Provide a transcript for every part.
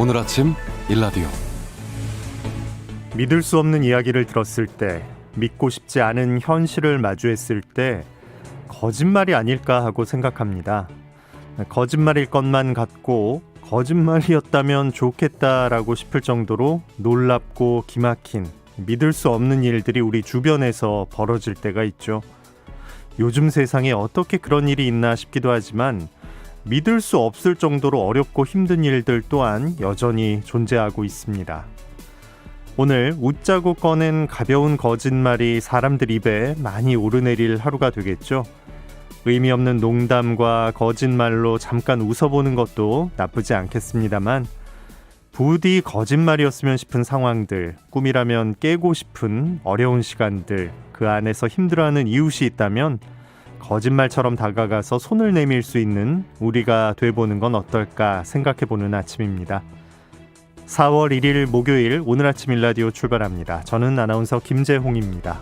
오늘 아침 일라디오. 믿을 수 없는 이야기를 들었을 때, 믿고 싶지 않은 현실을 마주했을 때 거짓말이 아닐까 하고 생각합니다. 거짓말일 것만 같고 거짓말이었다면 좋겠다라고 싶을 정도로 놀랍고 기막힌 믿을 수 없는 일들이 우리 주변에서 벌어질 때가 있죠. 요즘 세상에 어떻게 그런 일이 있나 싶기도 하지만 믿을 수 없을 정도로 어렵고 힘든 일들 또한 여전히 존재하고 있습니다. 오늘 웃자고 꺼낸 가벼운 거짓말이 사람들 입에 많이 오르내릴 하루가 되겠죠. 의미 없는 농담과 거짓말로 잠깐 웃어보는 것도 나쁘지 않겠습니다만, 부디 거짓말이었으면 싶은 상황들, 꿈이라면 깨고 싶은 어려운 시간들, 그 안에서 힘들어하는 이웃이 있다면 거짓말처럼 다가가서 손을 내밀 수 있는 우리가 돼보는 건 어떨까 생각해보는 아침입니다. 4월 1일 목요일, 오늘 아침 일라디오 출발합니다. 저는 아나운서 김재홍입니다.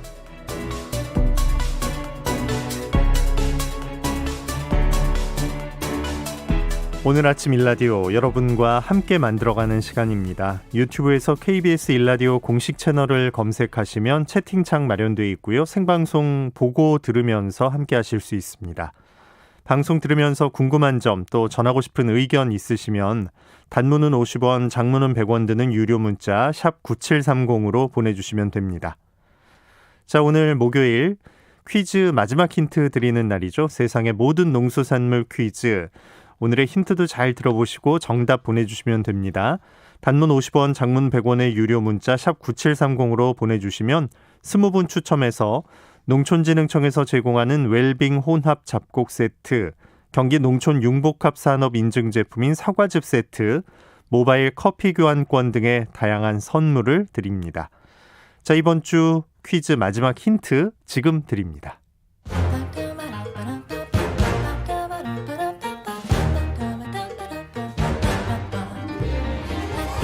오늘 아침 일라디오 여러분과 함께 만들어가는 시간입니다. 유튜브에서 KBS 일라디오 공식 채널을 검색하시면 채팅창 마련되어 있고요. 생방송 보고 들으면서 함께 하실 수 있습니다. 방송 들으면서 궁금한 점, 또 전하고 싶은 의견 있으시면 단문은 50원, 장문은 100원 드는 유료 문자 샵 9730으로 보내주시면 됩니다. 자, 오늘 목요일 퀴즈 마지막 힌트 드리는 날이죠. 세상의 모든 농수산물 퀴즈. 오늘의 힌트도 잘 들어보시고 정답 보내주시면 됩니다. 단문 50원, 장문 100원의 유료 문자 샵 9730으로 보내주시면 20분 추첨해서 농촌진흥청에서 제공하는 웰빙 혼합 잡곡 세트, 경기 농촌 융복합 산업 인증 제품인 사과즙 세트, 모바일 커피 교환권 등의 다양한 선물을 드립니다. 자, 이번 주 퀴즈 마지막 힌트 지금 드립니다.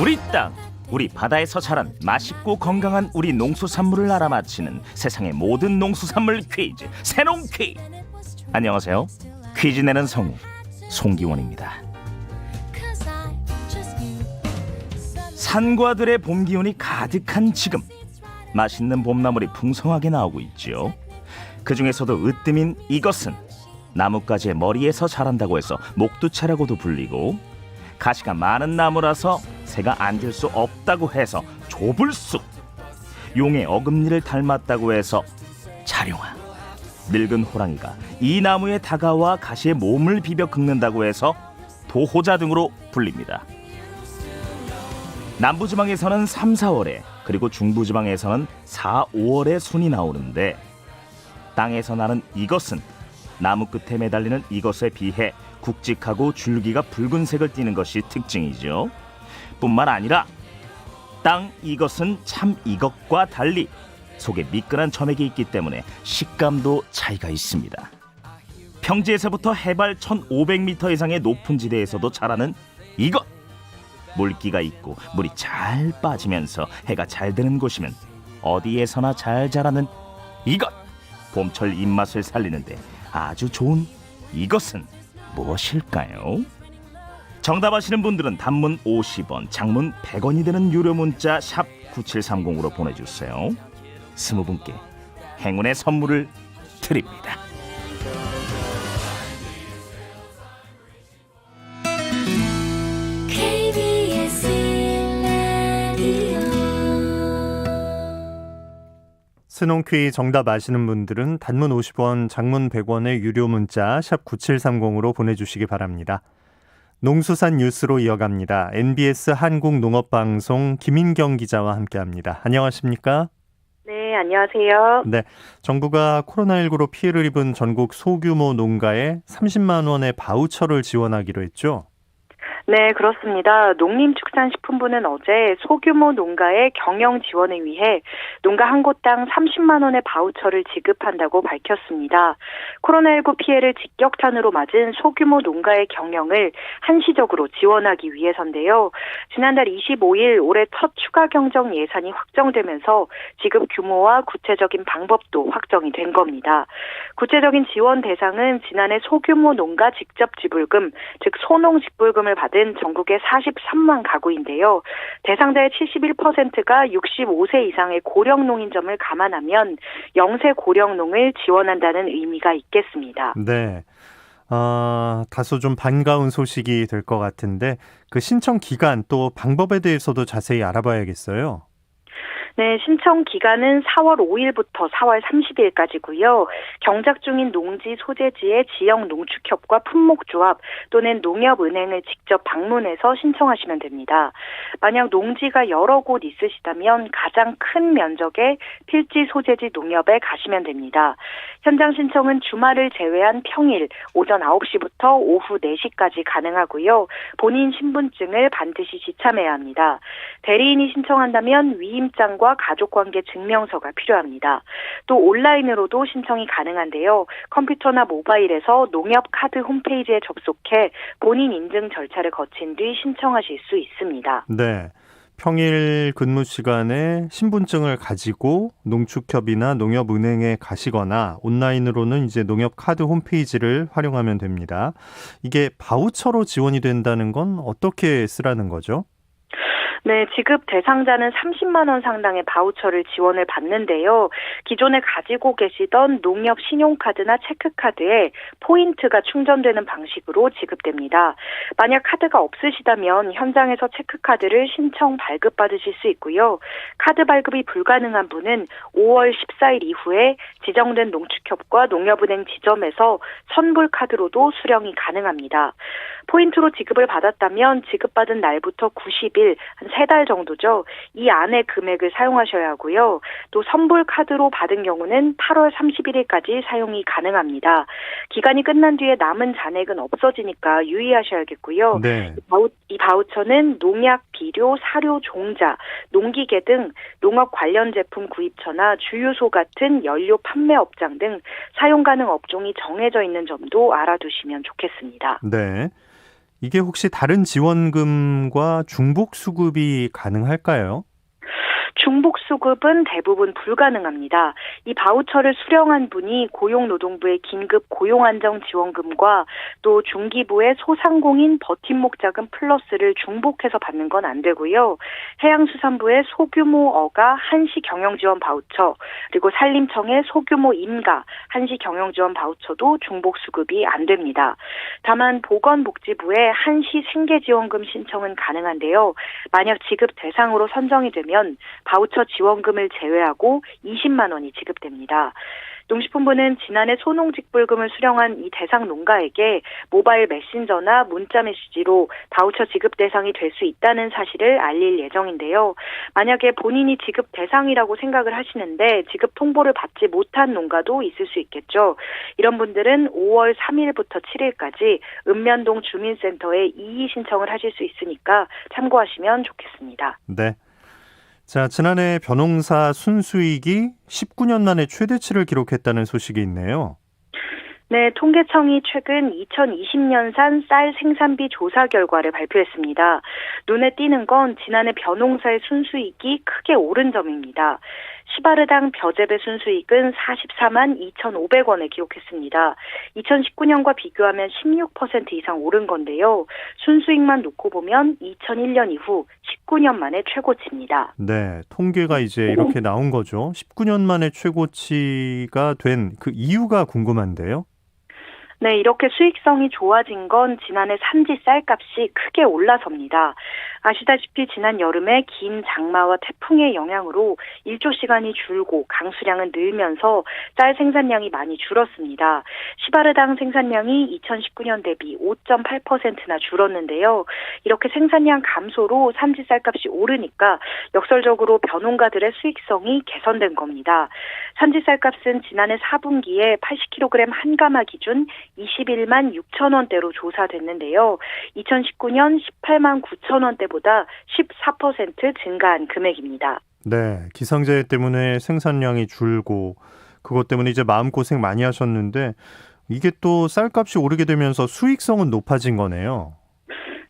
우리 땅, 우리 바다에서 자란 맛있고 건강한 우리 농수산물을 알아맞히는 세상의 모든 농수산물 퀴즈, 새농 퀴즈. 안녕하세요. 퀴즈 내는 성우 송기원입니다. 산과 들의 봄 기운이 가득한 지금, 맛있는 봄나물이 풍성하게 나오고 있죠. 그 중에서도 으뜸인 이것은 나뭇가지의 머리에서 자란다고 해서 목두채라고도 불리고, 가시가 많은 나무라서 새가 앉을 수 없다고 해서 조불쑥, 용의 어금니를 닮았다고 해서 자룡아, 늙은 호랑이가 이 나무에 다가와 가시에 몸을 비벼 긁는다고 해서 도호자 등으로 불립니다. 남부지방에서는 3, 4월에, 그리고 중부지방에서는 4, 5월에 순이 나오는데, 땅에서 나는 이것은 나무 끝에 매달리는 이것에 비해 굵직하고 줄기가 붉은색을 띠는 것이 특징이죠. 뿐만 아니라 땅 이것은 참 이것과 달리 속에 미끈한 점액이 있기 때문에 식감도 차이가 있습니다. 평지에서부터 해발 1500m 이상의 높은 지대에서도 자라는 이것, 물기가 있고 물이 잘 빠지면서 해가 잘 드는 곳이면 어디에서나 잘 자라는 이것, 봄철 입맛을 살리는데 아주 좋은 이것은 무엇일까요? 정답 아시는 분들은 단문 50원, 장문 100원이 되는 유료 문자 샵 9730으로 보내주세요. 20분께 행운의 선물을 드립니다. 스농퀴 정답 아시는 분들은 단문 50원, 장문 100원의 유료 문자 샵 9730으로 보내주시기 바랍니다. 농수산 뉴스로 이어갑니다. NBS 한국농업방송 김인경 기자와 함께합니다. 안녕하십니까? 네, 안녕하세요. 네, 정부가 코로나19로 피해를 입은 전국 소규모 농가에 30만 원의 바우처를 지원하기로 했죠? 네, 그렇습니다. 농림축산식품부는 어제 소규모 농가의 경영 지원을 위해 농가 한 곳당 30만 원의 바우처를 지급한다고 밝혔습니다. 코로나19 피해를 직격탄으로 맞은 소규모 농가의 경영을 한시적으로 지원하기 위해서인데요. 지난달 25일 올해 첫 추가 경정 예산이 확정되면서 지급 규모와 구체적인 방법도 확정이 된 겁니다. 구체적인 지원 대상은 지난해 소규모 농가 직접 지불금, 즉 소농 직불금을 받은 받은 전국의 43만 가구인데요. 대상자의 71%가 65세 이상의 고령농인점을 감안하면 영세 고령농을 지원한다는 의미가 있겠습니다. 네. 다소 좀 반가운 소식이 될 것 같은데 그 신청 기간 또 방법에 대해서도 자세히 알아봐야겠어요. 네, 신청 기간은 4월 5일부터 4월 30일까지고요. 경작 중인 농지 소재지의 지역 농축협과 품목조합 또는 농협은행을 직접 방문해서 신청하시면 됩니다. 만약 농지가 여러 곳 있으시다면 가장 큰 면적의 필지 소재지 농협에 가시면 됩니다. 현장 신청은 주말을 제외한 평일 오전 9시부터 오후 4시까지 가능하고요. 본인 신분증을 반드시 지참해야 합니다. 대리인이 신청한다면 위임장과 가족관계 증명서가 필요합니다. 또 온라인으로도 신청이 가능한데요. 컴퓨터나 모바일에서 농협 카드 홈페이지에 접속해 본인 인증 절차를 거친 뒤 신청하실 수 있습니다. 네. 평일 근무 시간에 신분증을 가지고 농축협이나 농협은행에 가시거나 온라인으로는 이제 농협 카드 홈페이지를 활용하면 됩니다. 이게 바우처로 지원이 된다는 건 어떻게 쓰라는 거죠? 네, 지급 대상자는 30만 원 상당의 바우처를 지원을 받는데요. 기존에 가지고 계시던 농협 신용카드나 체크카드에 포인트가 충전되는 방식으로 지급됩니다. 만약 카드가 없으시다면 현장에서 체크카드를 신청 발급받으실 수 있고요. 카드 발급이 불가능한 분은 5월 14일 이후에 지정된 농축협과 농협은행 지점에서 선불카드로도 수령이 가능합니다. 포인트로 지급을 받았다면 지급받은 날부터 90일, 한 3달 정도죠. 이 안에 금액을 사용하셔야 하고요. 또 선불카드로 받은 경우는 8월 31일까지 사용이 가능합니다. 기간이 끝난 뒤에 남은 잔액은 없어지니까 유의하셔야겠고요. 네. 이 바우처는 농약, 비료, 사료, 종자, 농기계 등 농업 관련 제품 구입처나 주유소 같은 연료 판매업장 등 사용 가능 업종이 정해져 있는 점도 알아두시면 좋겠습니다. 네. 이게 혹시 다른 지원금과 중복 수급이 가능할까요? 중복 수급은 대부분 불가능합니다. 이 바우처를 수령한 분이 고용노동부의 긴급 고용안정지원금과 또 중기부의 소상공인 버팀목 자금 플러스를 중복해서 받는 건 안 되고요. 해양수산부의 소규모 어가 한시 경영지원 바우처, 그리고 산림청의 소규모 임가 한시 경영지원 바우처도 중복 수급이 안 됩니다. 다만 보건복지부의 한시 생계지원금 신청은 가능한데요. 만약 지급 대상으로 선정이 되면 바우처 지원금을 제외하고 20만 원이 지급됩니다. 농식품부는 지난해 소농직불금을 수령한 이 대상 농가에게 모바일 메신저나 문자 메시지로 바우처 지급 대상이 될 수 있다는 사실을 알릴 예정인데요. 만약에 본인이 지급 대상이라고 생각을 하시는데 지급 통보를 받지 못한 농가도 있을 수 있겠죠. 이런 분들은 5월 3일부터 7일까지 읍면동 주민센터에 이의 신청을 하실 수 있으니까 참고하시면 좋겠습니다. 네. 자, 지난해 벼농사 순수익이 19년 만에 최대치를 기록했다는 소식이 있네요. 네, 통계청이 최근 2020년산 쌀 생산비 조사 결과를 발표했습니다. 눈에 띄는 건 지난해 벼농사의 순수익이 크게 오른 점입니다. 시바르당 벼재배 순수익은 44만 2,500원을 기록했습니다. 2019년과 비교하면 16% 이상 오른 건데요. 순수익만 놓고 보면 2001년 이후 19년 만에 최고치입니다. 네, 통계가 이제 이렇게 나온 거죠. 19년 만에 최고치가 된 그 이유가 궁금한데요. 네, 이렇게 수익성이 좋아진 건 지난해 산지 쌀값이 크게 올라서입니다. 아시다시피 지난 여름에 긴 장마와 태풍의 영향으로 일조 시간이 줄고 강수량은 늘면서 쌀 생산량이 많이 줄었습니다. 시바르당 생산량이 2019년 대비 5.8%나 줄었는데요. 이렇게 생산량 감소로 산지 쌀값이 오르니까 역설적으로 벼농가들의 수익성이 개선된 겁니다. 산지 쌀값은 지난해 4분기에 80kg 한 가마 기준 21만 6천 원대로 조사됐는데요. 2019년 18만 9천 원대보다 14% 증가한 금액입니다. 네, 기상재해 때문에 생산량이 줄고 그것 때문에 이제 마음고생 많이 하셨는데 이게 또 쌀값이 오르게 되면서 수익성은 높아진 거네요.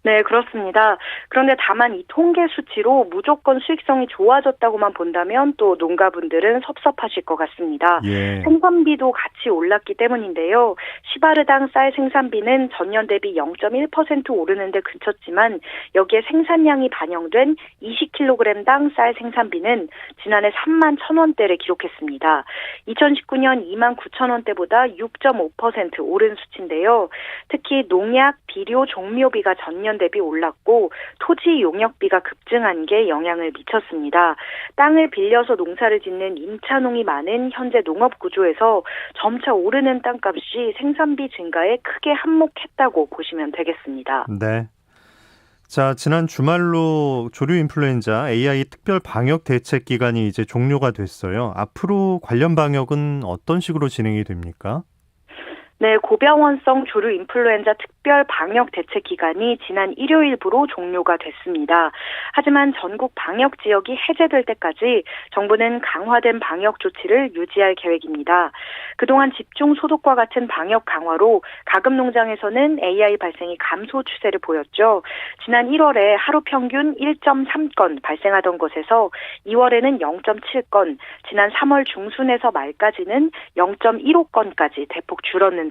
네, 그렇습니다. 그런데 다만 이 통계 수치로 무조건 수익성이 좋아졌다고만 본다면 또 농가분들은 섭섭하실 것 같습니다. 예. 생산비도 같이 올랐기 때문인데요. 시바르당 쌀 생산비는 전년 대비 0.1% 오르는데 그쳤지만 여기에 생산량이 반영된 20kg당 쌀 생산비는 지난해 3만 1,000원대를 기록했습니다. 2019년 2만 9,000원대보다 6.5% 오른 수치인데요. 특히 농약, 비료, 종묘비가 전년 대비 올랐고 토지 용역비가 급증한 게 영향을 미쳤습니다. 땅을 빌려서 농사를 짓는 임차농이 많은 현재 농업 구조에서 점차 오르는 땅값이 생산비 증가에 크게 한몫했다고 보시면 되겠습니다. 네. 자, 지난 주말로 조류 인플루엔자 AI 특별 방역 대책 기간이 이제 종료가 됐어요. 앞으로 관련 방역은 어떤 식으로 진행이 됩니까? 네, 고병원성 조류 인플루엔자 특별 방역 대책 기간이 지난 일요일부로 종료가 됐습니다. 하지만 전국 방역 지역이 해제될 때까지 정부는 강화된 방역 조치를 유지할 계획입니다. 그동안 집중 소독과 같은 방역 강화로 가금 농장에서는 AI 발생이 감소 추세를 보였죠. 지난 1월에 하루 평균 1.3건 발생하던 것에서 2월에는 0.7건, 지난 3월 중순에서 말까지는 0.15건까지 대폭 줄었는데요.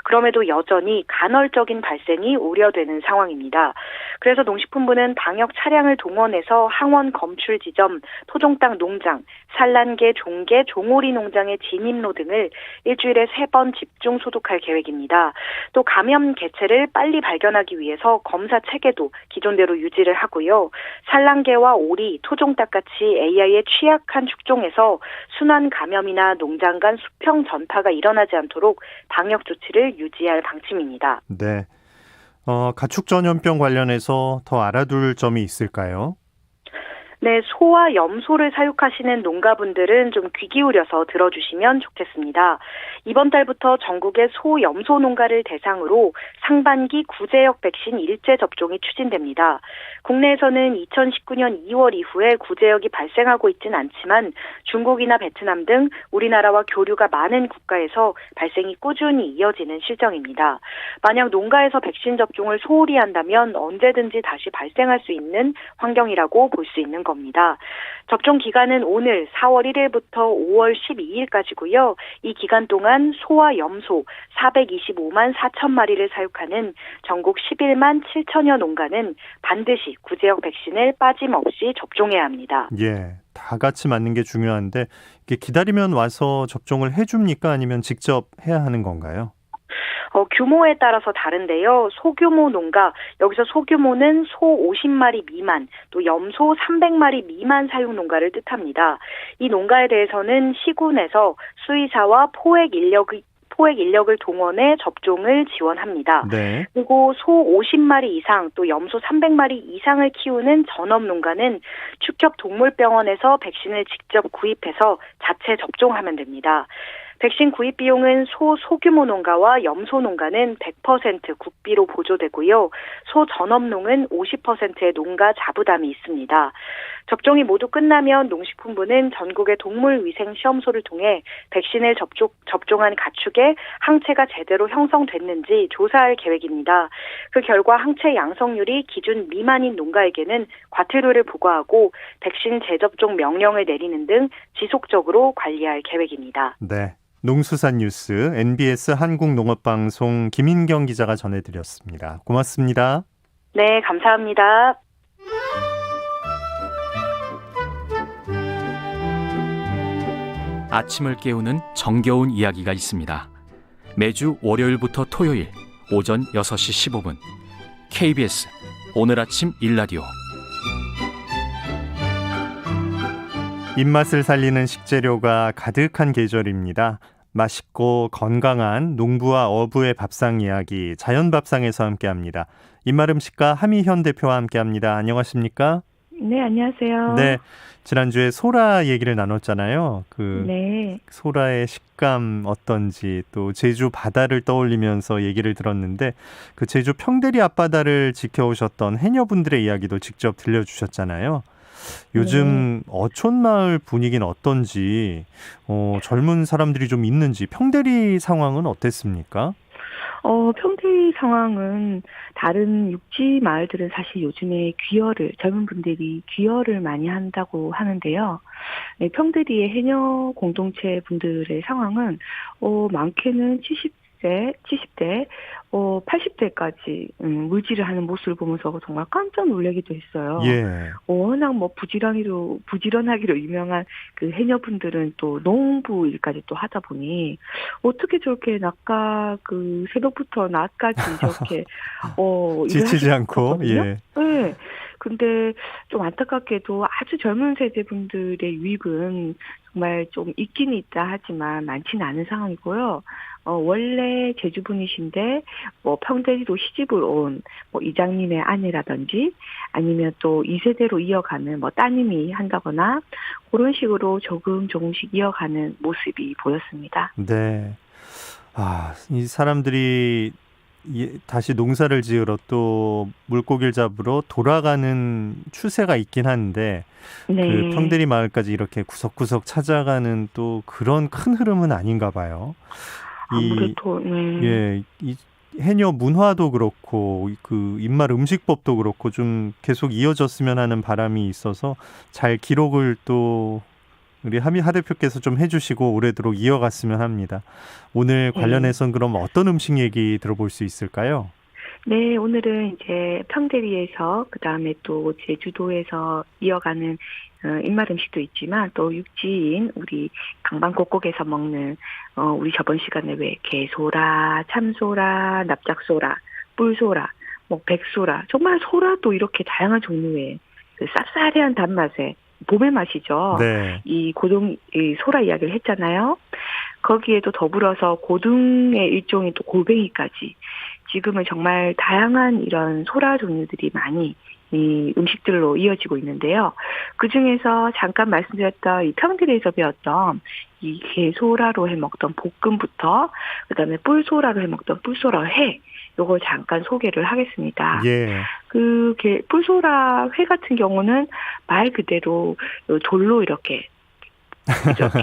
그럼에도 여전히 간헐적인 발생이 우려되는 상황입니다. 그래서 농식품부는 방역 차량을 동원해서 항원 검출 지점, 토종 땅 농장, 산란계, 종계, 종오리 농장의 진입로 등을 일주일에 3번 집중 소독할 계획입니다. 또 감염 개체를 빨리 발견하기 위해서 검사 체계도 기존대로 유지를 하고요. 산란계와 오리, 토종 땅같이 AI에 취약한 축종에서 순환 감염이나 농장 간 수평 전파가 일어나지 않도록 방역 조치를 유지할 방침입니다. 네. 가축 전염병 관련해서 더 알아둘 점이 있을까요? 네, 소와 염소를 사육하시는 농가분들은 좀 귀 기울여서 들어주시면 좋겠습니다. 이번 달부터 전국의 소, 염소 농가를 대상으로 상반기 구제역 백신 일제 접종이 추진됩니다. 국내에서는 2019년 2월 이후에 구제역이 발생하고 있진 않지만 중국이나 베트남 등 우리나라와 교류가 많은 국가에서 발생이 꾸준히 이어지는 실정입니다. 만약 농가에서 백신 접종을 소홀히 한다면 언제든지 다시 발생할 수 있는 환경이라고 볼 수 있는 겁니다. 접종 기간은 오늘 4월 1일부터 5월 12일까지고요. 이 기간 동안 소와 염소 425만 4천 마리를 사육하는 전국 11만 7천여 농가는 반드시 구제역 백신을 빠짐없이 접종해야 합니다. 예, 다 같이 맞는 게 중요한데 이게 기다리면 와서 접종을 해줍니까? 아니면 직접 해야 하는 건가요? 규모에 따라서 다른데요. 소규모 농가, 여기서 소규모는 소 50마리 미만, 또 염소 300마리 미만 사육 농가를 뜻합니다. 이 농가에 대해서는 시군에서 수의사와 포획 인력을 동원해 접종을 지원합니다. 네. 그리고 소 50마리 이상 또 염소 300마리 이상을 키우는 전업농가는 축협동물병원에서 백신을 직접 구입해서 자체 접종하면 됩니다. 백신 구입 비용은 소규모 농가와 염소 농가는 100% 국비로 보조되고요. 소 전업농은 50%의 농가 자부담이 있습니다. 접종이 모두 끝나면 농식품부는 전국의 동물위생시험소를 통해 백신을 접종한 가축의 항체가 제대로 형성됐는지 조사할 계획입니다. 그 결과 항체 양성률이 기준 미만인 농가에게는 과태료를 부과하고 백신 재접종 명령을 내리는 등 지속적으로 관리할 계획입니다. 네. 농수산 뉴스 NBS 한국농업방송 김인경 기자가 전해드렸습니다. 고맙습니다. 네, 감사합니다. 아침을 깨우는 정겨운 이야기가 있습니다. 매주 월요일부터 토요일 오전 6시 15분 KBS 오늘 아침 일라디오. 입맛을 살리는 식재료가 가득한 계절입니다. 맛있고 건강한 농부와 어부의 밥상 이야기 자연밥상에서 함께합니다. 입맛음식가 하미현 대표와 함께합니다. 안녕하십니까? 네, 안녕하세요. 네, 지난주에 소라 얘기를 나눴잖아요. 네. 소라의 식감 어떤지 또 제주 바다를 떠올리면서 얘기를 들었는데 그 제주 평대리 앞바다를 지켜오셨던 해녀분들의 이야기도 직접 들려주셨잖아요. 요즘 어촌마을 분위기는 어떤지, 젊은 사람들이 좀 있는지, 평대리 상황은 어땠습니까? 평대의 상황은 다른 육지 마을들은 사실 요즘에 젊은 분들이 귀여를 많이 한다고 하는데요. 네, 평대리의 해녀 공동체 분들의 상황은, 많게는 70대, 80대까지, 물질을 하는 모습을 보면서 정말 깜짝 놀라기도 했어요. 예. 워낙 뭐 부지런하기로 유명한 그 해녀분들은 또 농부 일까지 또 하다 보니, 어떻게 저렇게 새벽부터 낮까지 저렇게, 일을 지치지 하실 않고, 수가 없거든요. 예. 네. 근데 좀 안타깝게도 아주 젊은 세대분들의 유입은 정말 좀 있긴 있다 하지만 많지는 않은 상황이고요. 원래 제주분이신데, 평대리로 시집을 온, 이장님의 아내라든지, 아니면 또 2세대로 이어가는, 따님이 한다거나, 그런 식으로 조금씩 이어가는 모습이 보였습니다. 네. 이 사람들이 다시 농사를 지으러 또 물고기를 잡으러 돌아가는 추세가 있긴 한데 그 네. 평대리 마을까지 이렇게 구석구석 찾아가는 또 그런 큰 흐름은 아닌가 봐요. 아무래도, 이 해녀 문화도 그렇고 그 입맛 음식법도 그렇고 좀 계속 이어졌으면 하는 바람이 있어서 잘 기록을 또 우리 하 대표께서 좀 해주시고 오래도록 이어갔으면 합니다. 오늘 관련해서는 그럼 어떤 음식 얘기 들어볼 수 있을까요? 네, 오늘은 이제 평대리에서, 그 다음에 또 제주도에서 이어가는, 입맛 음식도 있지만, 또 육지인 우리 강방곡곡에서 먹는, 우리 저번 시간에 왜 게소라, 참소라, 납작소라, 뿔소라, 백소라, 정말 소라도 이렇게 다양한 종류의 그 쌉싸래한 단맛에 봄의 맛이죠. 네. 이 소라 이야기를 했잖아요. 거기에도 더불어서 고등의 일종인 또 골뱅이까지 지금은 정말 다양한 이런 소라 종류들이 많이 이 음식들로 이어지고 있는데요. 그 중에서 잠깐 말씀드렸던 이 평택에서 배웠던 이 게소라로 해 먹던 볶음부터 그다음에 뿔소라로 해 먹던 뿔소라 회 요걸 잠깐 소개를 하겠습니다. 예. 뿔소라 회 같은 경우는 말 그대로 돌로 이렇게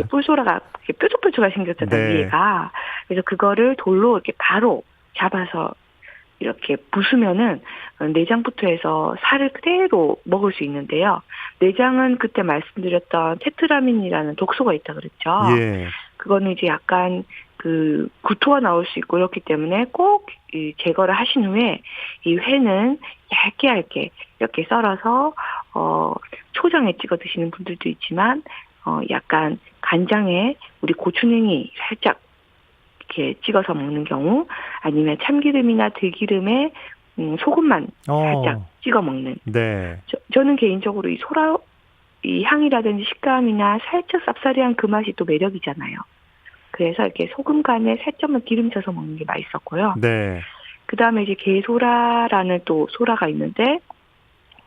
뿔소라가 이렇게 뾰족뾰족하게 생겼잖아요, 네. 위에가. 그래서 그거를 돌로 이렇게 바로 잡아서 이렇게 부수면은 내장부터 해서 살을 그대로 먹을 수 있는데요. 내장은 그때 말씀드렸던 테트라민이라는 독소가 있다 그랬죠. 예. 그거는 이제 약간 구토가 나올 수 있고 그렇기 때문에 꼭 제거를 하신 후에 이 회는 얇게 이렇게 썰어서 초장에 찍어 드시는 분들도 있지만 약간 간장에 우리 고추냉이 살짝 이렇게 찍어서 먹는 경우 아니면 참기름이나 들기름에 소금만 살짝 찍어 먹는. 네. 저는 개인적으로 이 소라 이 향이라든지 식감이나 살짝 쌉싸리한 그 맛이 또 매력이잖아요. 그래서 이렇게 소금 간에 살짝만 기름 쳐서 먹는 게 맛있었고요. 네. 그 다음에 이제 게소라라는 또 소라가 있는데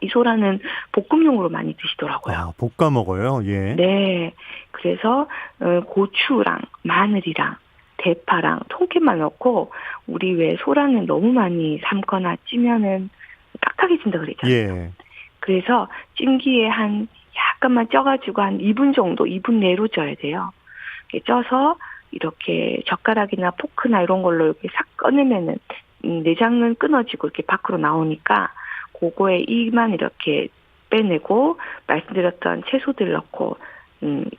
이 소라는 볶음용으로 많이 드시더라고요. 볶아 먹어요. 예. 네. 그래서 고추랑 마늘이랑 대파랑 통깨만 넣고 우리 왜 소라는 너무 많이 삶거나 찌면은 딱딱해진다 그랬잖아요. 예. 그래서 찜기에 한 약간만 쪄가지고 한 2분 정도, 2분 내로 쪄야 돼요. 이렇게 쪄서 이렇게 젓가락이나 포크나 이런 걸로 이렇게 싹 꺼내면은 내장은 끊어지고 이렇게 밖으로 나오니까 그거에 이만 이렇게 빼내고 말씀드렸던 채소들 넣고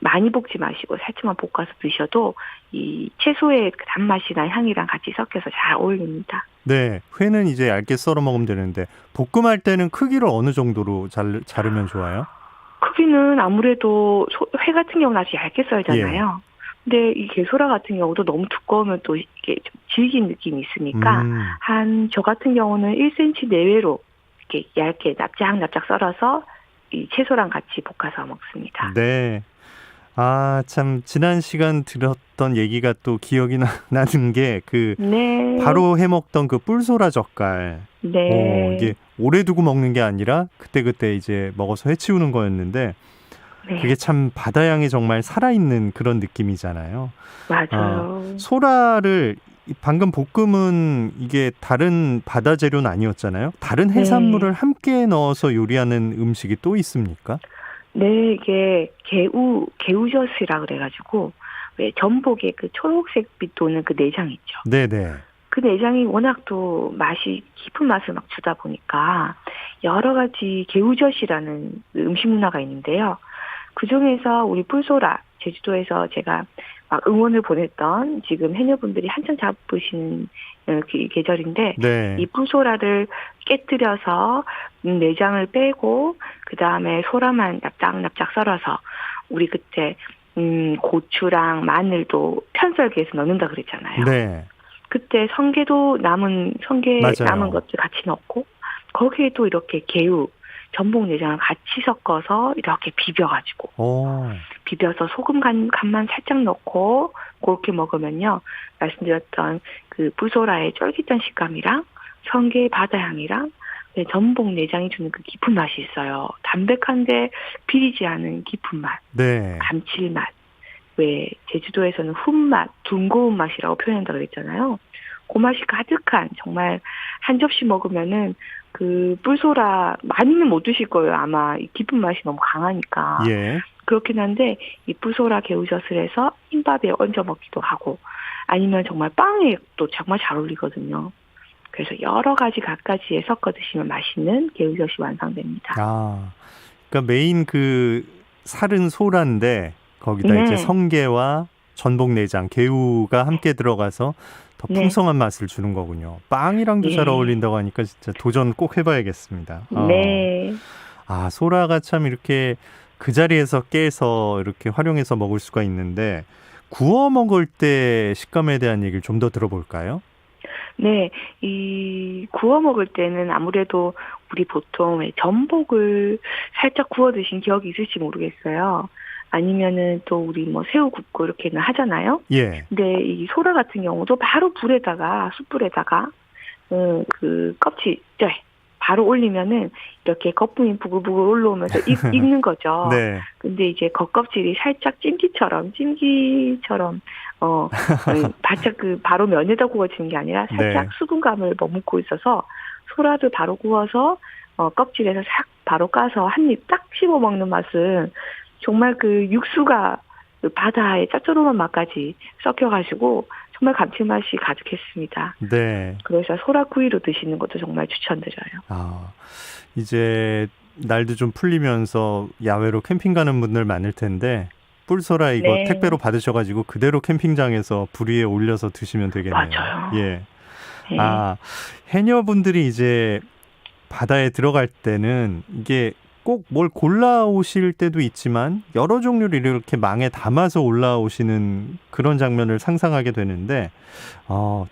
많이 볶지 마시고 살짝만 볶아서 드셔도 이 채소의 그 단맛이나 향이랑 같이 섞여서 잘 어울립니다. 네, 회는 이제 얇게 썰어 먹으면 되는데 볶음할 때는 크기를 어느 정도로 자르면 좋아요? 크기는 아무래도 회 같은 경우는 아주 얇게 썰잖아요. 예. 근데 이 게소라 같은 경우도 너무 두꺼우면 또 이게 좀 질긴 느낌이 있으니까 저 같은 경우는 1cm 내외로 이렇게 얇게 납작 썰어서 이 채소랑 같이 볶아서 먹습니다. 네. 참 지난 시간 들었던 얘기가 또 기억이 나는 게 네. 바로 해 먹던 그 뿔소라 젓갈. 네. 이게 오래 두고 먹는 게 아니라 그때 이제 먹어서 해치우는 거였는데 네. 그게 참 바다향이 정말 살아있는 그런 느낌이잖아요. 맞아요. 소라를 방금 볶음은 이게 다른 바다 재료는 아니었잖아요. 다른 해산물을 함께 넣어서 요리하는 음식이 또 있습니까? 네, 이게 개우젓이라 그래가지고 왜 전복의 그 초록색빛 도는 그 내장 있죠. 네네. 그 내장이 워낙 또 맛이 깊은 맛을 막 주다 보니까 여러 가지 개우젓이라는 음식 문화가 있는데요. 그 중에서 우리 뿔소라, 제주도에서 제가 막 응원을 보냈던 지금 해녀분들이 한참 잡으시는 계절인데 네. 이 뿔소라를 깨뜨려서 내장을 빼고 그 다음에 소라만 납작납작 썰어서 우리 그때 고추랑 마늘도 편썰기해서 넣는다 그랬잖아요. 네. 그때 성게 남은 것들 같이 넣고 거기에 또 이렇게 개우, 전복 내장을 같이 섞어서 이렇게 비벼가지고 비벼서 소금 간만 살짝 넣고 그렇게 먹으면요 말씀드렸던 그 뿔소라의 쫄깃한 식감이랑 성게의 바다향이랑 전복 내장이 주는 그 깊은 맛이 있어요. 담백한데 비리지 않은 깊은 맛, 네. 감칠맛. 왜 제주도에서는 훈맛, 둥고운 맛이라고 표현한다 그랬잖아요. 그 맛이 가득한 정말 한 접시 먹으면은 그 뿔소라 많이는 못 드실 거예요. 아마 이 깊은 맛이 너무 강하니까. 예. 그렇긴 한데 이 뿔소라 개우젓을 해서 흰밥에 얹어 먹기도 하고 아니면 정말 빵에 또 정말 잘 어울리거든요. 그래서 여러 가지 갖가지에 섞어 드시면 맛있는 개우젓이 완성됩니다. 아, 그러니까 메인 그 살은 소라인데 거기다 네. 이제 성게와 전복 내장, 개우가 함께 들어가서 더 네. 풍성한 맛을 주는 거군요. 빵이랑도 잘 예. 어울린다고 하니까 진짜 도전 꼭 해봐야겠습니다. 네. 아, 소라가 참 이렇게 그 자리에서 깨서 이렇게 활용해서 먹을 수가 있는데 구워 먹을 때 식감에 대한 얘기를 좀 더 들어볼까요? 네, 이 구워 먹을 때는 아무래도 우리 보통 전복을 살짝 구워 드신 기억이 있을지 모르겠어요. 아니면은 또 우리 뭐 새우 굽고 이렇게는 하잖아요. 예. 근데 이 소라 같은 경우도 바로 숯불에다가 그 껍질 바로 올리면은 이렇게 거품이 부글부글 올라오면서 익는 거죠. 네. 근데 이제 겉껍질이 살짝 찜기처럼 바짝 그 바로 면에다 구워지는 게 아니라 살짝 네. 수분감을 머금고 있어서 소라를 바로 구워서 껍질에서 싹 바로 까서 한 입 딱 씹어 먹는 맛은 정말 그 육수가 그 바다의 짭조름한 맛까지 섞여가지고 정말 감칠맛이 가득했습니다. 네. 그래서 소라구이로 드시는 것도 정말 추천드려요. 아, 이제 날도 좀 풀리면서 야외로 캠핑 가는 분들 많을 텐데 뿔소라 이거 네. 택배로 받으셔가지고 그대로 캠핑장에서 불 위에 올려서 드시면 되겠네요. 맞아요. 예. 네. 아, 해녀분들이 이제 바다에 들어갈 때는 이게 꼭 뭘 골라오실 때도 있지만 여러 종류를 이렇게 망에 담아서 올라오시는 그런 장면을 상상하게 되는데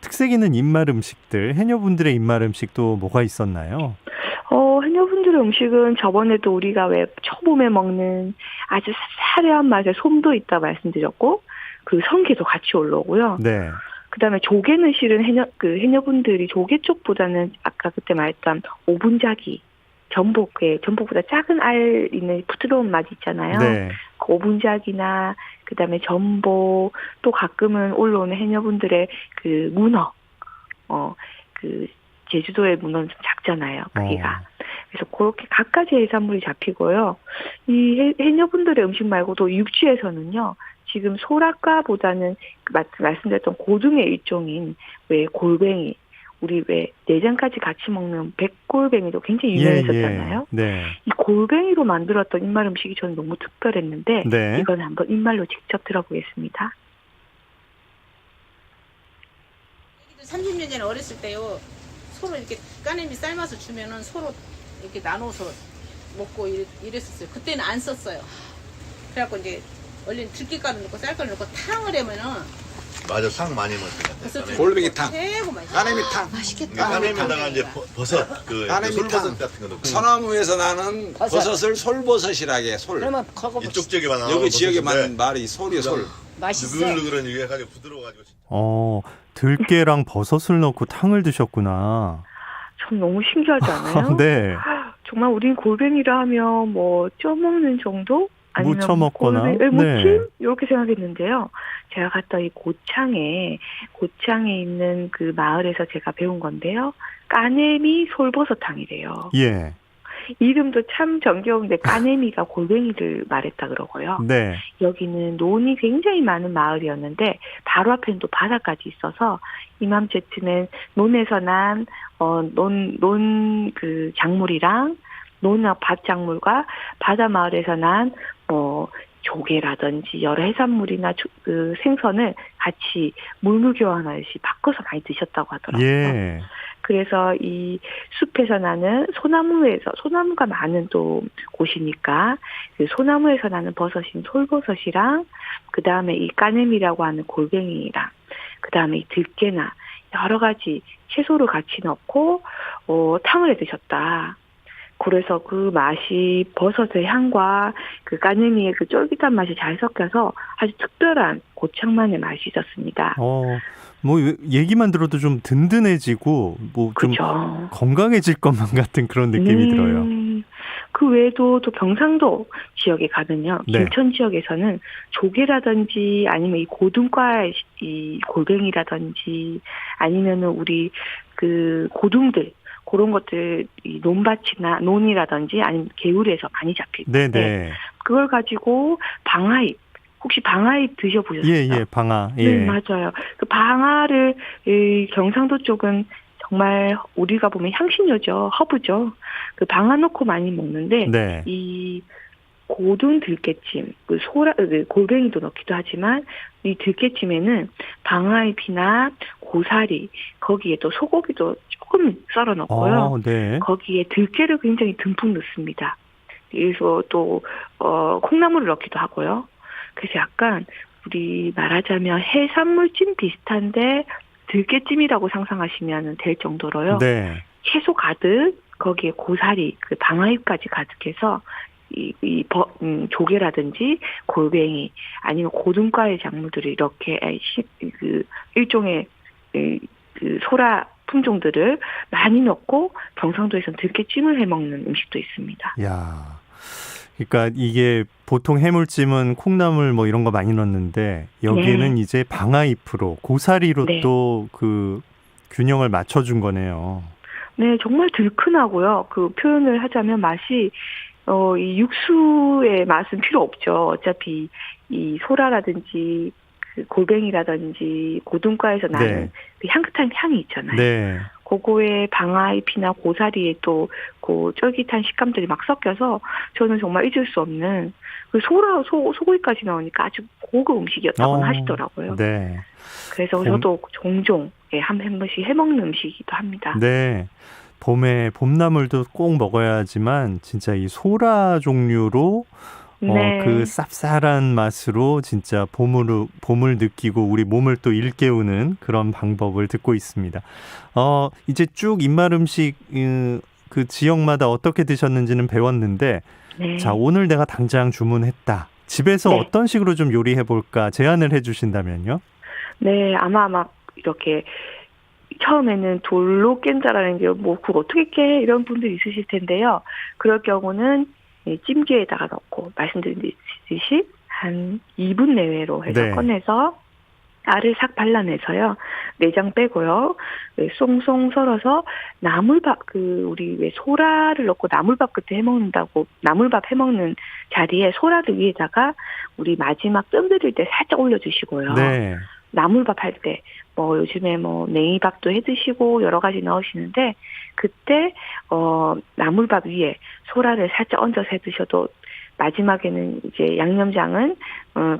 특색 있는 입맛 음식들, 해녀분들의 입맛 음식도 뭐가 있었나요? 해녀분들의 음식은 저번에도 우리가 왜 초봄에 먹는 아주 사려한 맛의 솜도 있다 말씀드렸고 그 성게도 같이 올라오고요. 네. 그다음에 조개는 실은 해녀분들이 조개 쪽보다는 아까 그때 말했던 오분자기 전복보다 작은 알 있는 부드러운 맛이 있잖아요. 네. 그 오분작이나 그다음에 전복 또 가끔은 올라오는 해녀분들의 그 문어, 그 제주도의 문어는 좀 작잖아요. 크기가. 그래서 그렇게 갖가지 해산물이 잡히고요. 이 해녀분들의 음식 말고도 육지에서는요. 지금 소라과보다는 말씀드렸던 고등의 일종인 왜 골뱅이. 우리 왜 내장까지 같이 먹는 백골뱅이도 굉장히 유명했었잖아요. 예. 네. 이 골뱅이로 만들었던 입맛 음식이 저는 너무 특별했는데 네. 이건 한번 입말로 직접 들어보겠습니다. 30년 전에 어렸을 때요. 서로 이렇게 까내미 삶아서 주면은 서로 이렇게 나눠서 먹고 이랬었어요. 그때는 안 썼어요. 그래갖고 이제 얼른 들깨가루 넣고 쌀가루 넣고 탕을 하면은 맞아, 상 많이 먹었어요. 골뱅이탕, 최고 맛있어. 까내미탕, 맛있겠다. 까내미에다가 이제 버섯, 까내미탕. 솔버섯 같은 거 넣고. 서나무에서 나는 버섯을 솔버섯이라게 솔. 그러면 그거 이쪽 지역에만 나오는 여기 지역에만 버섯인데 말이 솔이 솔. 맛있어. 느글느글한 위에 가지고 부드러워가지고. 들깨랑 버섯을 넣고 탕을 드셨구나. 참 너무 신기하지 않아요? 네. 정말 우린 골뱅이라 하면 뭐 쪄먹는 정도? 아니면 무쳐 먹거나. 무침? 네. 이렇게 생각했는데요. 제가 갔던 이 고창에 있는 그 마을에서 제가 배운 건데요. 까내미 솔버섯탕이래요. 예. 이름도 참 정겨운데 까네미가 골뱅이를 말했다 그러고요. 네. 여기는 논이 굉장히 많은 마을이었는데 바로 앞에는 또 바다까지 있어서 이맘때쯤엔 논에서 난 그 작물이랑 논 밭 작물과 바다 마을에서 난 조개라든지 여러 해산물이나 그 생선을 같이 물물 교환하듯이 바꿔서 많이 드셨다고 하더라고요. 예. 그래서 이 숲에서 나는 소나무가 많은 또 곳이니까 그 소나무에서 나는 버섯인 솔버섯이랑 그 다음에 이 까네미라고 하는 골뱅이랑 그 다음에 이 들깨나 여러 가지 채소를 같이 넣고 탕을 해 드셨다. 그래서 그 맛이 버섯의 향과 그 까느미의 그 쫄깃한 맛이 잘 섞여서 아주 특별한 고창만의 맛이 있었습니다. 뭐 얘기만 들어도 좀 든든해지고 뭐 좀 그렇죠. 건강해질 것만 같은 그런 느낌이 들어요. 그 외에도 또 경상도 지역에 가면요. 네. 김천 지역에서는 조개라든지 아니면 이 고등과의 이 골뱅이라든지 아니면은 우리 그 고등들 그런 것들 이 논밭이나 논이라든지 아니면 개울에서 많이 잡힐 때 네네. 그걸 가지고 방아잎 혹시 방아잎 드셔보셨어요? 예, 방아. 예. 네, 맞아요. 그 방아를 이 경상도 쪽은 정말 우리가 보면 향신료죠, 허브죠. 그 방아 넣고 많이 먹는데 네. 이 고등 들깨찜, 그 골뱅이도 넣기도 하지만 이 들깨찜에는 방아잎이나 고사리 거기에 또 소고기도 조금 썰어 넣고요. 네. 거기에 들깨를 굉장히 듬뿍 넣습니다. 그래서 또 콩나물을 넣기도 하고요. 그래서 약간 우리 말하자면 해산물찜 비슷한데 들깨찜이라고 상상하시면 될 정도로요. 네. 채소 가득 거기에 고사리, 그 방아잎까지 가득해서 조개라든지 골뱅이 아니면 고등과의 작물들을 이렇게 그 일종의 그 소라 품종들을 많이 넣고 경상도에서는 들깨찜을 해 먹는 음식도 있습니다. 야. 그러니까 이게 보통 해물찜은 콩나물 뭐 이런 거 많이 넣는데 여기에는 네. 이제 방아잎으로 고사리로 네. 또 그 균형을 맞춰준 거네요. 네, 정말 들큰하고요. 그 표현을 하자면 맛이 이 육수의 맛은 필요 없죠. 어차피 이 소라라든지 그 골뱅이라든지 고등과에서 나는 네. 그 향긋한 향이 있잖아요. 네. 그거에 방아잎이나 고사리에 또 그 쫄깃한 식감들이 막 섞여서 저는 정말 잊을 수 없는 그 소고기까지 나오니까 아주 고급 음식이었다고 하시더라고요. 네. 그래서 저도 종종 한 번씩 해먹는 음식이기도 합니다. 네. 봄에 봄나물도 꼭 먹어야 하지만 진짜 이 소라 종류로 네. 그 쌉쌀한 맛으로 진짜 봄을 느끼고 우리 몸을 또 일깨우는 그런 방법을 듣고 있습니다. 이제 쭉 입맛 음식 그 지역마다 어떻게 드셨는지는 배웠는데 네. 자, 오늘 내가 당장 주문했다. 집에서 네. 어떤 식으로 좀 요리해 볼까 제안을 해 주신다면요? 네, 아마 막 이렇게 처음에는 돌로 깬다라는 게 뭐 그거 어떻게 깨 이런 분들이 있으실 텐데요. 그럴 경우는 찜기에다가 넣고 말씀드렸듯이 한 2분 내외로 해서 네. 꺼내서 알을 싹 발라내서요. 내장 빼고요. 쏭쏭 썰어서 나물밥 우리 왜 소라를 넣고 나물밥 그때 해먹는다고 나물밥 해먹는 자리에 소라를 위에다가 우리 마지막 뜸 들일 때 살짝 올려주시고요. 네. 나물밥 할 때 요즘에 냉이밥도 해 드시고 여러 가지 넣으시는데 그때 나물밥 위에 소라를 살짝 얹어서 해 드셔도 마지막에는 이제 양념장은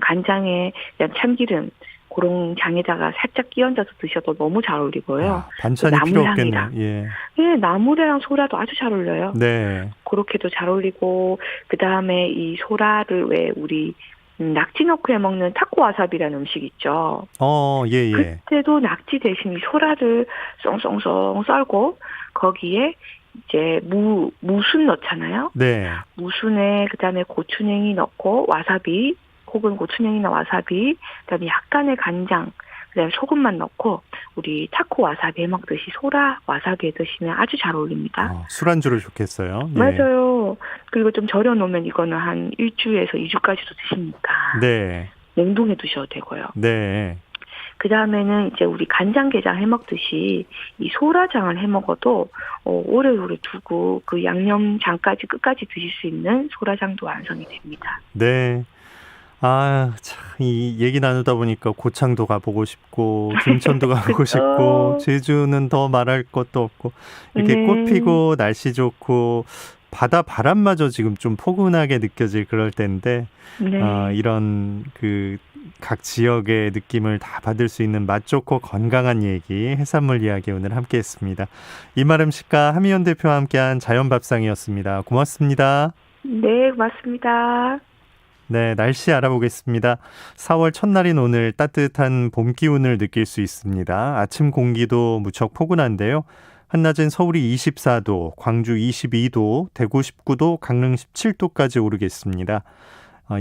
간장에 참기름 그런 장에다가 살짝 끼얹어서 드셔도 너무 잘 어울리고요. 반찬이 필요 없겠네요. 예. 네, 나물이랑 소라도 아주 잘 어울려요. 네. 그렇게도 잘 어울리고 그 다음에 이 소라를 왜 우리 낙지 넣고 해먹는 타코 와사비라는 음식 있죠. 예. 그때도 낙지 대신 이 소라를 쏭쏭쏭 썰고 거기에 이제 무순 넣잖아요. 네. 무순에 그다음에 고추냉이 넣고 와사비 혹은 고추냉이나 와사비 그다음에 약간의 간장 그다음에 소금만 넣고 우리 타코 와사비 해먹듯이 소라 와사비 해 드시면 아주 잘 어울립니다. 술안주로 좋겠어요. 예. 맞아요. 그리고 좀 절여놓으면 이거는 한 1주에서 2주까지도 드시니까 네. 냉동해 두셔도 되고요. 네. 그 다음에는 이제 우리 간장게장 해 먹듯이 이 소라장을 해 먹어도 오래오래 두고 그 양념장까지 끝까지 드실 수 있는 소라장도 완성이 됩니다. 네. 아, 참, 이 얘기 나누다 보니까 고창도 가보고 싶고, 김천도 가보고 싶고, 제주는 더 말할 것도 없고, 이렇게 네. 꽃 피고, 날씨 좋고, 바다 바람마저 지금 좀 포근하게 느껴질 그럴 때인데, 네. 이런 각 지역의 느낌을 다 받을 수 있는 맛 좋고 건강한 얘기, 해산물 이야기 오늘 함께 했습니다. 이말음식가 하미연 대표와 함께한 자연밥상이었습니다. 고맙습니다. 네, 고맙습니다. 네, 날씨 알아보겠습니다. 4월 첫날인 오늘 따뜻한 봄 기운을 느낄 수 있습니다. 아침 공기도 무척 포근한데요. 한낮엔 서울이 24도, 광주 22도, 대구 19도, 강릉 17도까지 오르겠습니다.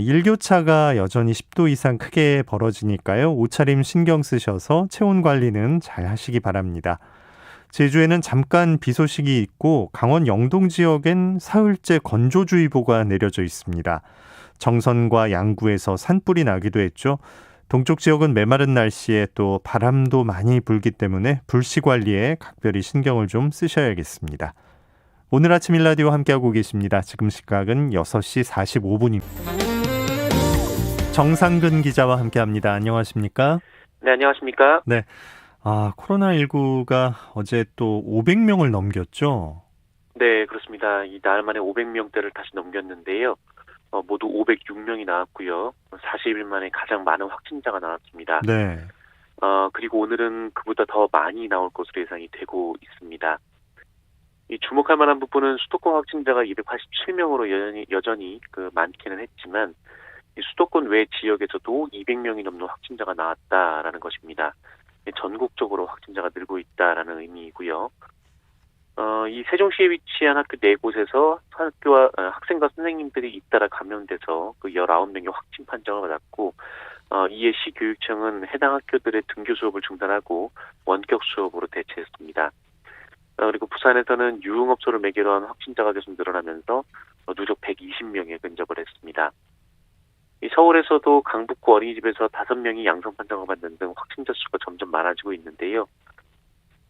일교차가 여전히 10도 이상 크게 벌어지니까요. 옷차림 신경 쓰셔서 체온 관리는 잘 하시기 바랍니다. 제주에는 잠깐 비 소식이 있고 강원 영동 지역엔 사흘째 건조주의보가 내려져 있습니다. 정선과 양구에서 산불이 나기도 했죠. 동쪽 지역은 메마른 날씨에 또 바람도 많이 불기 때문에 불씨 관리에 각별히 신경을 좀 쓰셔야겠습니다. 오늘 아침 일라디오 함께하고 계십니다. 지금 시각은 6시 45분입니다. 정상근 기자와 함께합니다. 안녕하십니까? 네, 안녕하십니까? 네. 코로나19가 어제 또 500명을 넘겼죠? 네, 그렇습니다. 이 나흘 만에 500명대를 다시 넘겼는데요. 모두 506명이 나왔고요. 40일 만에 가장 많은 확진자가 나왔습니다. 네. 그리고 오늘은 그보다 더 많이 나올 것으로 예상이 되고 있습니다. 이 주목할 만한 부분은 수도권 확진자가 287명으로 여전히 많기는 했지만 이 수도권 외 지역에서도 200명이 넘는 확진자가 나왔다라는 것입니다. 전국적으로 확진자가 늘고 있다라는 의미이고요. 이 세종시에 위치한 학교 4곳에서 학교와 학생과 선생님들이 잇따라 감염돼서 19명이 확진 판정을 받았고, 이에 시교육청은 해당 학교들의 등교 수업을 중단하고 원격 수업으로 대체했습니다. 그리고 부산에서는 유흥업소를 매개로 한 확진자가 계속 늘어나면서 누적 120명에 근접을 했습니다. 이 서울에서도 강북구 어린이집에서 5명이 양성 판정을 받는 등 확진자 수가 점점 많아지고 있는데요.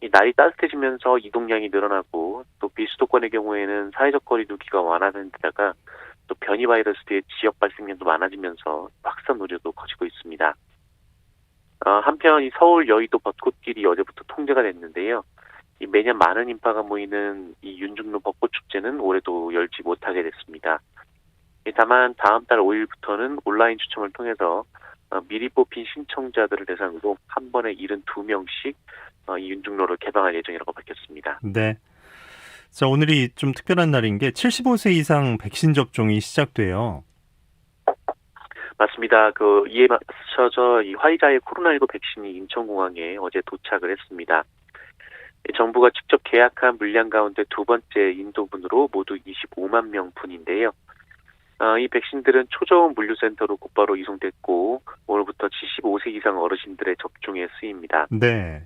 이 날이 따뜻해지면서 이동량이 늘어나고 또 비수도권의 경우에는 사회적 거리 두기가 완화된 데다가 또 변이 바이러스의 지역 발생량도 많아지면서 확산 우려도 커지고 있습니다. 한편 이 서울 여의도 벚꽃길이 어제부터 통제가 됐는데요. 이 매년 많은 인파가 모이는 이 윤중로 벚꽃축제는 올해도 열지 못하게 됐습니다. 다만 다음 달 5일부터는 온라인 추첨을 통해서 미리 뽑힌 신청자들을 대상으로 한 번에 72명씩 이 윤중로를 개방할 예정이라고 밝혔습니다. 네. 자, 오늘이 좀 특별한 날인 게 75세 이상 백신 접종이 시작돼요. 맞습니다. 이에 맞춰서 이 화이자의 코로나19 백신이 인천공항에 어제 도착을 했습니다. 정부가 직접 계약한 물량 가운데 두 번째 인도분으로 모두 25만 명분인데요. 이 백신들은 초저온 물류센터로 곧바로 이송됐고 오늘부터 75세 이상 어르신들의 접종에 쓰입니다. 네.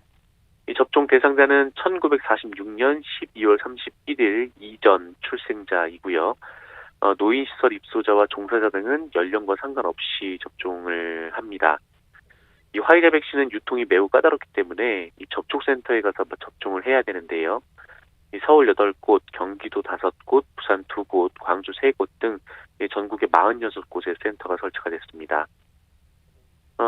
이 접종 대상자는 1946년 12월 31일 이전 출생자이고요. 노인시설 입소자와 종사자 등은 연령과 상관없이 접종을 합니다. 이 화이자 백신은 유통이 매우 까다롭기 때문에 이 접촉센터에 가서 접종을 해야 되는데요. 이 서울 8곳, 경기도 5곳, 부산 2곳, 광주 3곳 등 전국의 46곳의 센터가 설치가 됐습니다.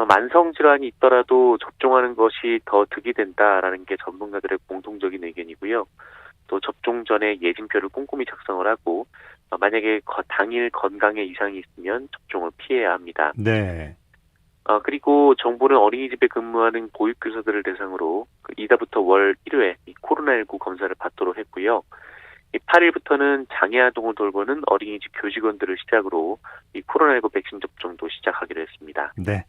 만성 질환이 있더라도 접종하는 것이 더 득이 된다라는 게 전문가들의 공통적인 의견이고요. 또 접종 전에 예진표를 꼼꼼히 작성을 하고 만약에 당일 건강에 이상이 있으면 접종을 피해야 합니다. 네. 그리고 정부는 어린이집에 근무하는 보육교사들을 대상으로 이달부터 월 1회 코로나19 검사를 받도록 했고요. 8일부터는 장애아동을 돌보는 어린이집 교직원들을 시작으로 이 코로나19 백신 접종도 시작하기로 했습니다. 네.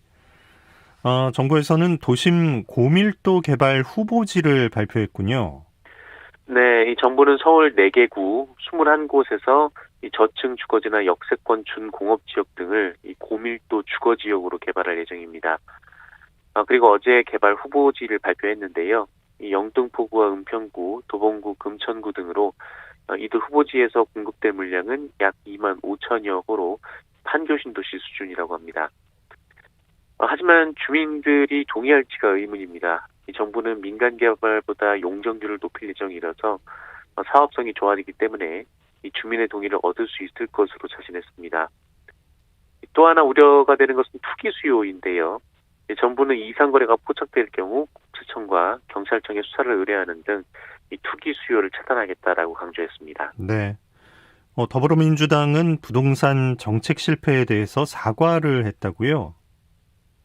정부에서는 도심 고밀도 개발 후보지를 발표했군요. 네, 이 정부는 서울 4개구 21곳에서 이 저층 주거지나 역세권 준공업지역 등을 이 고밀도 주거지역으로 개발할 예정입니다. 그리고 어제 개발 후보지를 발표했는데요. 이 영등포구와 은평구, 도봉구, 금천구 등으로 이들 후보지에서 공급될 물량은 약 2만 5천여 호로 판교 신도시 수준이라고 합니다. 하지만 하지만 주민들이 동의할지가 의문입니다. 이 정부는 민간 개발보다 용적률을 높일 예정이라서 사업성이 좋아지기 때문에 이 주민의 동의를 얻을 수 있을 것으로 자신했습니다. 또 하나 우려가 되는 것은 투기 수요인데요. 정부는 이상 거래가 포착될 경우 국세청과 경찰청에 수사를 의뢰하는 등 이 투기 수요를 차단하겠다라고 강조했습니다. 네. 더불어민주당은 부동산 정책 실패에 대해서 사과를 했다고요?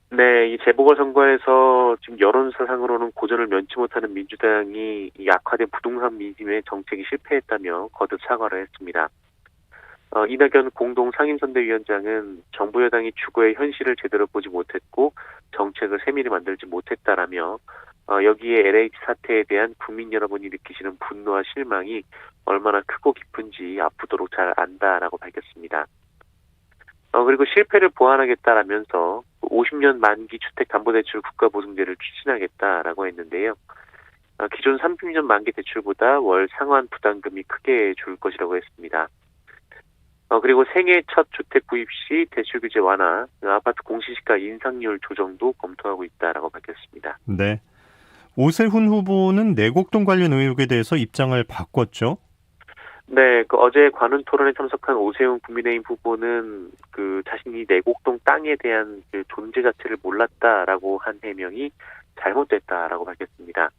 네, 이 재보궐선거에서 지금 여론사상으로는 고전을 면치 못하는 민주당이 이 악화된 부동산 민심에 정책이 실패했다며 거듭 사과를 했습니다. 이낙연 공동 상임선대위원장은 정부 여당이 주거의 현실을 제대로 보지 못했고 정책을 세밀히 만들지 못했다라며 여기에 LH 사태에 대한 국민 여러분이 느끼시는 분노와 실망이 얼마나 크고 깊은지 아프도록 잘 안다라고 밝혔습니다. 그리고 실패를 보완하겠다라면서 50년 만기 주택담보대출 국가보증제를 추진하겠다라고 했는데요. 기존 30년 만기 대출보다 월 상환 부담금이 크게 줄 것이라고 했습니다. 그리고 생애 첫 주택 구입 시 대출 규제 완화, 아파트 공시지가 인상률 조정도 검토하고 있다라고 밝혔습니다. 네. 오세훈 후보는 내곡동 관련 의혹에 대해서 입장을 바꿨죠? 네, 어제 관훈 토론에 참석한 오세훈 국민의힘 후보는 자신이 내곡동 땅에 대한 존재 자체를 몰랐다라고 한 해명이 잘못됐다라고 밝혔습니다.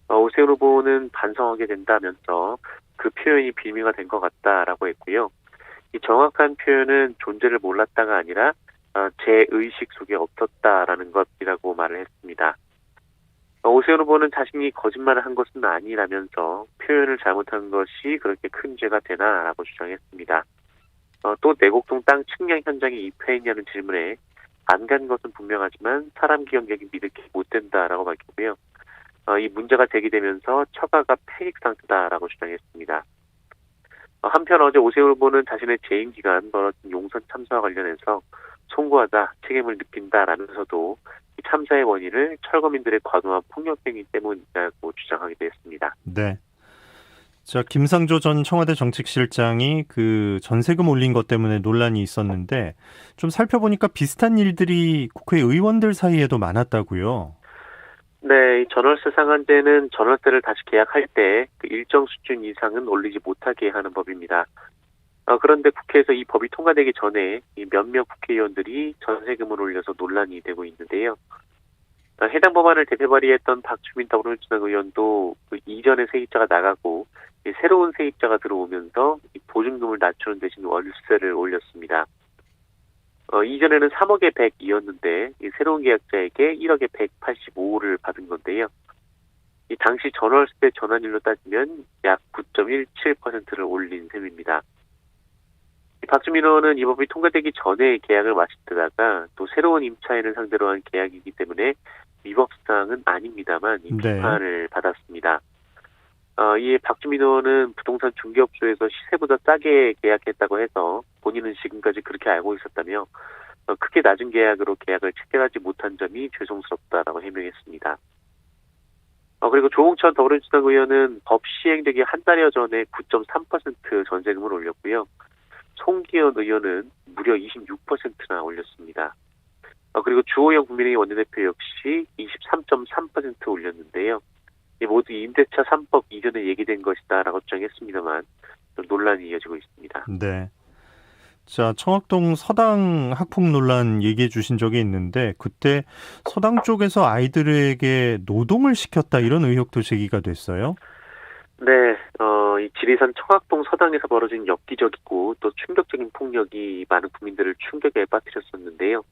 오세훈 후보는 반성하게 된다면서 그 표현이 빌미가 된 것 같다라고 했고요. 이 정확한 표현은 존재를 몰랐다가 아니라 제 의식 속에 없었다라는 것이라고 말을 했습니다. 오세훈 후보는 자신이 거짓말을 한 것은 아니라면서 표현을 잘못한 것이 그렇게 큰 죄가 되나라고 주장했습니다. 또 내곡동 땅 측량 현장에 입회했냐는 질문에 안 간 것은 분명하지만 사람 기억력이 믿기 못 된다라고 밝혔고요. 이 문제가 제기되면서 처가가 패닉 상태다라고 주장했습니다. 한편 어제 오세훈 후보는 자신의 재임 기간 벌어진 용선 참사와 관련해서 송구하다, 책임을 느낀다라면서도 이 참사의 원인을 철거민들의 과도한 폭력 행위 때문이라고 주장하기도 했습니다. 네. 자, 김상조 전 청와대 정책실장이 전세금 올린 것 때문에 논란이 있었는데 좀 살펴보니까 비슷한 일들이 국회의원들 사이에도 많았다고요. 네, 이 전월세 상한제는 전월세를 다시 계약할 때 일정 수준 이상은 올리지 못하게 하는 법입니다. 그런데 국회에서 이 법이 통과되기 전에 이 몇몇 국회의원들이 전세금을 올려서 논란이 되고 있는데요. 해당 법안을 대표 발의했던 박주민 더불어민주당 의원도 이전의 세입자가 나가고 새로운 세입자가 들어오면서 이 보증금을 낮추는 대신 월세를 올렸습니다. 이전에는 3억에 100이었는데 이 새로운 계약자에게 1억에 185를 받은 건데요. 이 당시 전월세 전환율로 따지면 약 9.17%를 올린 셈입니다. 박주민 의원은 이 법이 통과되기 전에 계약을 마치다가 또 새로운 임차인을 상대로 한 계약이기 때문에 위법사항은 아닙니다만 이 비판을 받았습니다. 이에 박주민 의원은 부동산 중개업소에서 시세보다 싸게 계약했다고 해서 본인은 지금까지 그렇게 알고 있었다며 크게 낮은 계약으로 계약을 체결하지 못한 점이 죄송스럽다라고 해명했습니다. 그리고 조홍천 더불어민주당 의원은 법 시행되기 한 달여 전에 9.3% 전세금을 올렸고요. 송기현 의원은 무려 26%나 올렸습니다. 그리고 주호영 국민의힘 원내대표 역시 23.3% 올렸는데요. 모두 임대차 3법 이전에 얘기된 것이다라고 주장했습니다만 논란이 이어지고 있습니다. 네. 자, 청학동 서당 학폭 논란 얘기해 주신 적이 있는데 그때 서당 쪽에서 아이들에게 노동을 시켰다 이런 의혹도 제기가 됐어요? 네, 이 지리산 청학동 서당에서 벌어진 엽기적이고 또 충격적인 폭력이 많은 국민들을 충격에 빠뜨렸었는데요.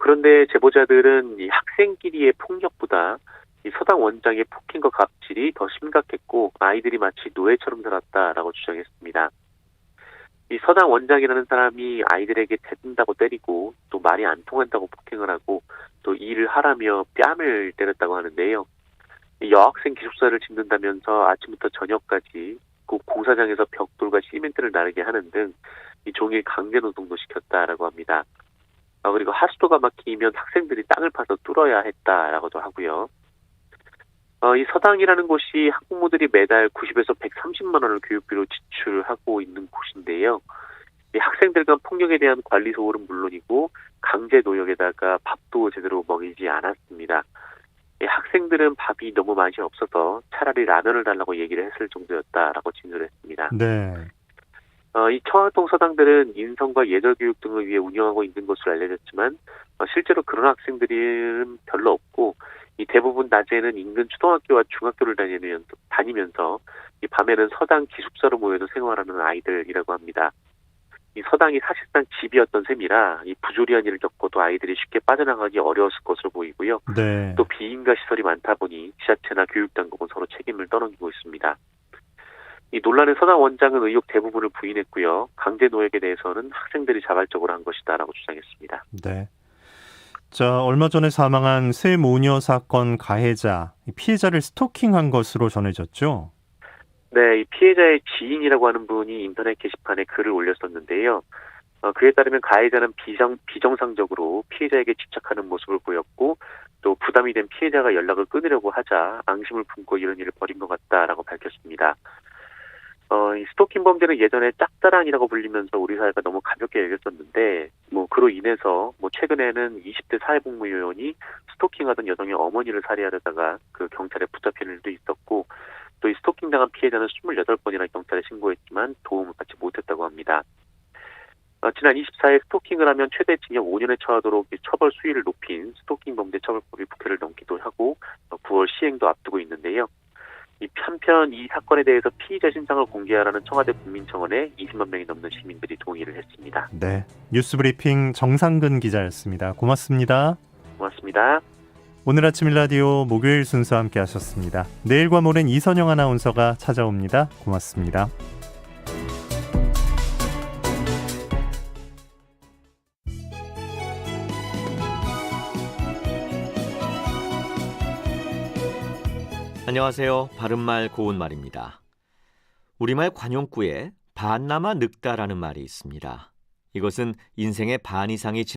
그런데 제보자들은 이 학생끼리의 폭력보다 이 서당 원장의 폭행과 갑질이 더 심각했고 아이들이 마치 노예처럼 살았다라고 주장했습니다. 이 서당 원장이라는 사람이 아이들에게 대든다고 때리고 또 말이 안 통한다고 폭행을 하고 또 일을 하라며 뺨을 때렸다고 하는데요. 이 여학생 기숙사를 짓는다면서 아침부터 저녁까지 그 공사장에서 벽돌과 시멘트를 나르게 하는 등 이 종일 강제노동도 시켰다라고 합니다. 그리고 하수도가 막히면 학생들이 땅을 파서 뚫어야 했다라고도 하고요. 이 서당이라는 곳이 학부모들이 매달 90에서 130만 원을 교육비로 지출하고 있는 곳인데요. 이 학생들 간 폭력에 대한 관리 소홀은 물론이고 강제 노역에다가 밥도 제대로 먹이지 않았습니다. 이 학생들은 밥이 너무 맛이 없어서 차라리 라면을 달라고 얘기를 했을 정도였다라고 진술을 했습니다. 네. 이 청학동 서당들은 인성과 예절 교육 등을 위해 운영하고 있는 것으로 알려졌지만 실제로 그런 학생들은 별로 없고 이 대부분 낮에는 인근 초등학교와 중학교를 다니면서 이 밤에는 서당 기숙사로 모여서 생활하는 아이들이라고 합니다. 이 서당이 사실상 집이었던 셈이라 이 부조리한 일을 겪어도 아이들이 쉽게 빠져나가기 어려웠을 것으로 보이고요. 네. 또 비인가 시설이 많다 보니 지자체나 교육당국은 서로 책임을 떠넘기고 있습니다. 이 논란의 서당 원장은 의혹 대부분을 부인했고요. 강제 노역에 대해서는 학생들이 자발적으로 한 것이다라고 주장했습니다. 네. 자, 얼마 전에 사망한 세 모녀 사건 가해자, 피해자를 스토킹한 것으로 전해졌죠? 네, 이 피해자의 지인이라고 하는 분이 인터넷 게시판에 글을 올렸었는데요. 그에 따르면 가해자는 비정상적으로 피해자에게 집착하는 모습을 보였고 또 부담이 된 피해자가 연락을 끊으려고 하자 앙심을 품고 이런 일을 벌인 것 같다라고 밝혔습니다. 이 스토킹 범죄는 예전에 짝사랑이라고 불리면서 우리 사회가 너무 가볍게 여겼었는데 그로 인해서 최근에는 20대 사회복무요원이 스토킹하던 여성의 어머니를 살해하려다가 그 경찰에 붙잡히는 일도 있었고 또 이 스토킹 당한 피해자는 28번이나 경찰에 신고했지만 도움을 받지 못했다고 합니다. 지난 24일 스토킹을 하면 최대 징역 5년에 처하도록 처벌 수위를 높인 스토킹 범죄 처벌법이 국회를 넘기도 하고 9월 시행도 앞두고 있는데요. 한편 이 사건에 대해서 피의자 신상을 공개하라는 청와대 국민청원에 20만 명이 넘는 시민들이 동의를 했습니다. 네, 뉴스브리핑 정상근 기자였습니다. 고맙습니다. 고맙습니다. 오늘 아침 일라디오 목요일 순서 함께 하셨습니다. 내일과 모레는 이선영 아나운서가 찾아옵니다. 고맙습니다. 안녕하세요. 바른말 고운말입니다. 우리말 관용구에 반나마 늙다라는 말이 있습니다. 이것은 인생의 반 이상이